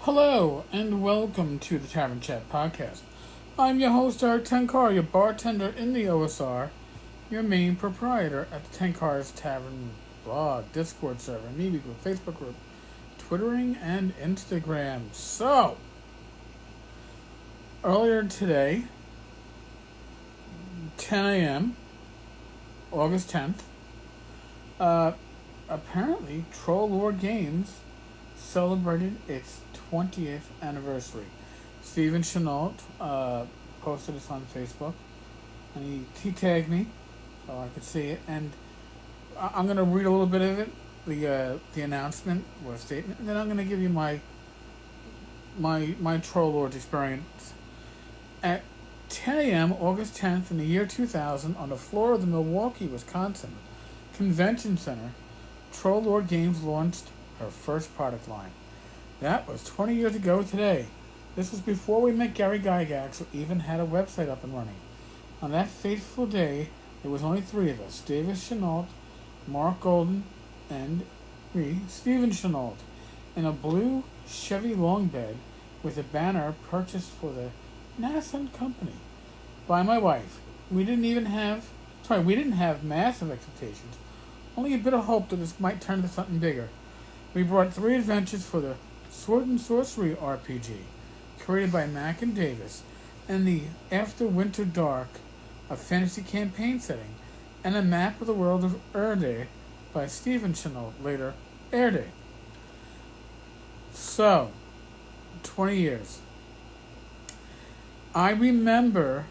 Hello, and welcome to the Tavern Chat Podcast. I'm your host, Eric Tenkar, your bartender in the OSR, your main proprietor at the Tenkar's Tavern blog, Discord server, Media group, Facebook group, Twittering, and Instagram. So, earlier today, 10 a.m., August 10th, apparently Troll Lord Games celebrated its 20th anniversary. Steven Chenault posted this on Facebook, and he tagged me so I could see it. And I'm going to read a little bit of it, the announcement or statement, and then I'm going to give you my Troll Lords experience. At 10 a.m., August 10th, in the year 2000, on the floor of the Milwaukee, Wisconsin Convention Center, Troll Lord Games launched her first product line. That was 20 years ago today. This was before we met Gary Gygax, or even had a website up and running. On that fateful day, there was only three of us: David Chenault, Mark Golden, and me, Steven Chenault, in a blue Chevy long bed with a banner purchased for the nascent company by my wife. We didn't have massive expectations, only a bit of hope that this might turn into something bigger. We brought 3 adventures for the Sword and Sorcery RPG, created by Mac and Davis, and the After Winter Dark, a fantasy campaign setting, and a map of the world of Erde by Steven Chenault, later Erde. So, 20 years. I remember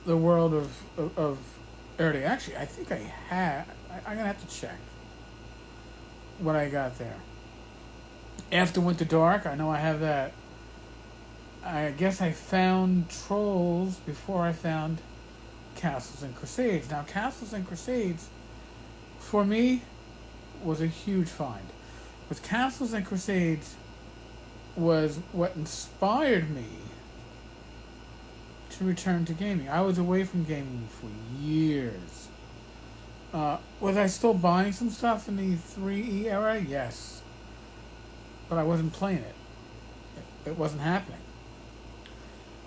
the world of Erde. Actually, I think I'm going to have to check what I got there. After Winter Dark, I know I have that. I guess I found Trolls before I found Castles and Crusades. Now, Castles and Crusades, for me, was a huge find. But Castles and Crusades was what inspired me to return to gaming. I was away from gaming for years. Was I still buying some stuff in the 3E era? Yes. But I wasn't playing it. It wasn't happening.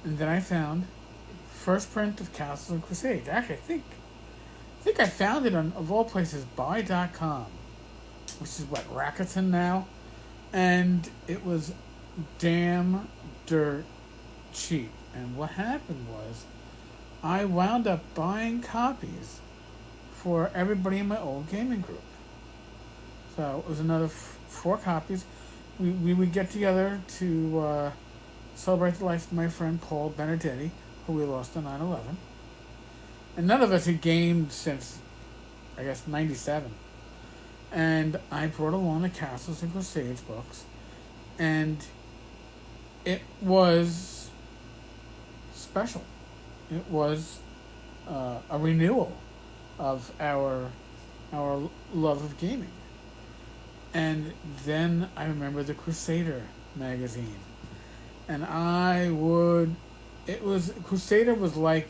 And then I found first print of Castles and Crusades. Actually, I think I found it on, of all places, buy.com, which is what, Rakuten now? And it was damn dirt cheap. And what happened was, I wound up buying copies for everybody in my old gaming group. So it was another 4 copies. We would get together to celebrate the life of my friend Paul Benedetti, who we lost on 9/11. And none of us had gamed since, I guess, 97. And I brought along the Castles and Crusades books. And it was special. It was a renewal of our love of gaming. And then I remember the Crusader magazine. And Crusader was like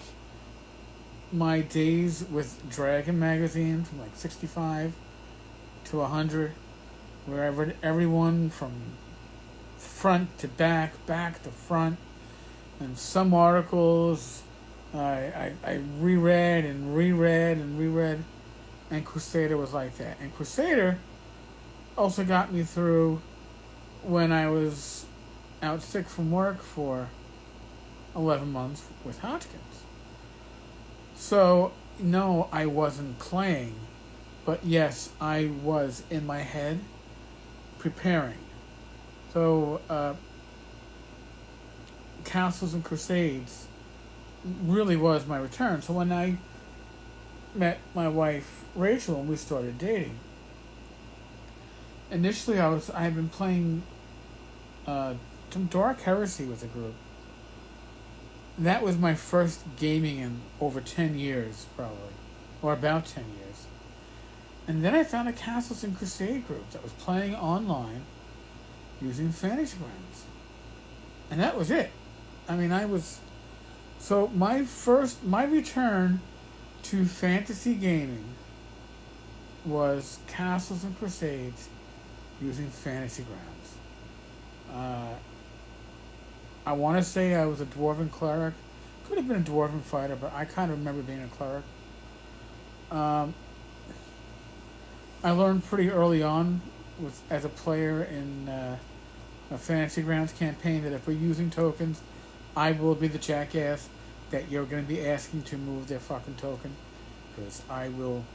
my days with Dragon magazine from like 65 to 100, where I read everyone from front to back, back to front, and some articles I reread and reread and reread, and Crusader was like that. And Crusader also got me through when I was out sick from work for 11 months with Hodgkin's. So, no, I wasn't playing, but yes, I was in my head preparing. So, Castles and Crusades really was my return. So when I met my wife Rachel and we started dating, initially I had been playing some Dark Heresy with a group. That was my first gaming in over 10 years, probably, or about 10 years. And then I found a Castles and Crusade group that was playing online using Fantasygrams. And that was it. I mean, so my return to fantasy gaming was Castles and Crusades using Fantasygrams. I want to say I was a dwarven cleric. Could have been a dwarven fighter, but I kind of remember being a cleric. I learned pretty early on, as a player in a Fantasy Grounds campaign, that if we're using tokens, I will be the jackass that you're going to be asking to move their fucking token, because I will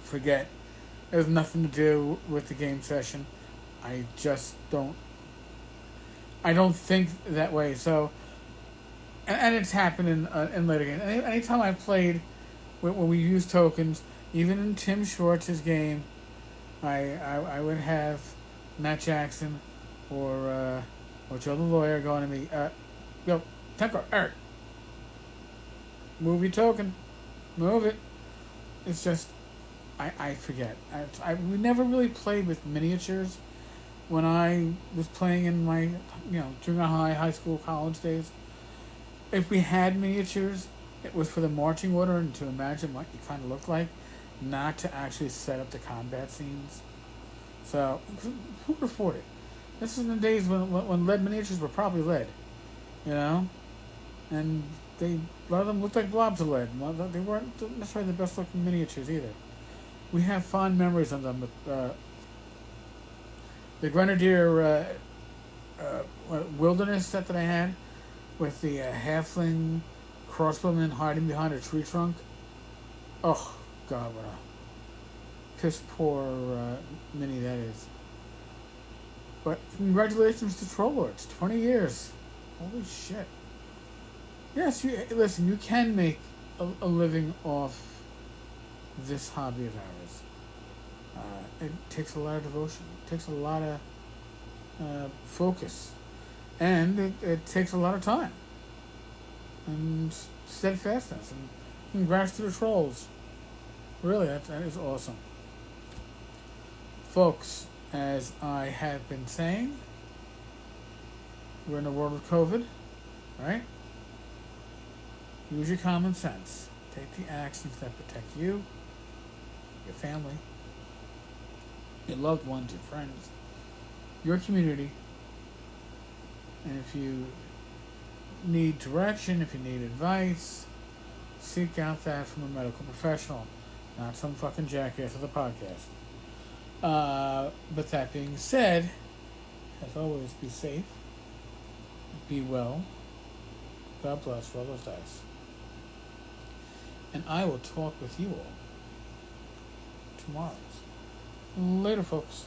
forget. There's nothing to do with the game session. I just don't. I don't think that way. So, and it's happened in later games. Anytime I've played when we use tokens, even in Tim Schwartz's game, I would have Matt Jackson or Joe the lawyer going to me, yo, Temper, Eric, move your token, move it. It's just, I forget. We never really played with miniatures when I was playing in my, junior high school, college days. If we had miniatures, it was for the marching order and to imagine what you kind of looked like, not to actually set up the combat scenes. So, who could afford it? This is in the days when lead miniatures were probably lead, and a lot of them looked like blobs of lead. They weren't necessarily the best looking miniatures either. We have fond memories of them. But, the Grenadier Wilderness set that I had with the halfling crossbowman hiding behind a tree trunk. Oh, God, what a piss poor mini that is. But congratulations to Troll Lords. 20 years. Holy shit. Yes, listen, you can make a living off this hobby of ours. It takes a lot of devotion. It takes a lot of focus. And it takes a lot of time. And steadfastness. And congrats to the trolls. Really, that is awesome. Folks, as I have been saying, we're in a world of COVID, right? Use your common sense. Take the actions that protect you, your family, your loved ones, your friends, your community. And if you need direction, if you need advice, seek out that from a medical professional, not some fucking jackass of the podcast. But that being said, as always, be safe, be well, God bless, roll those dice. And I will talk with you all tomorrow. Later, folks.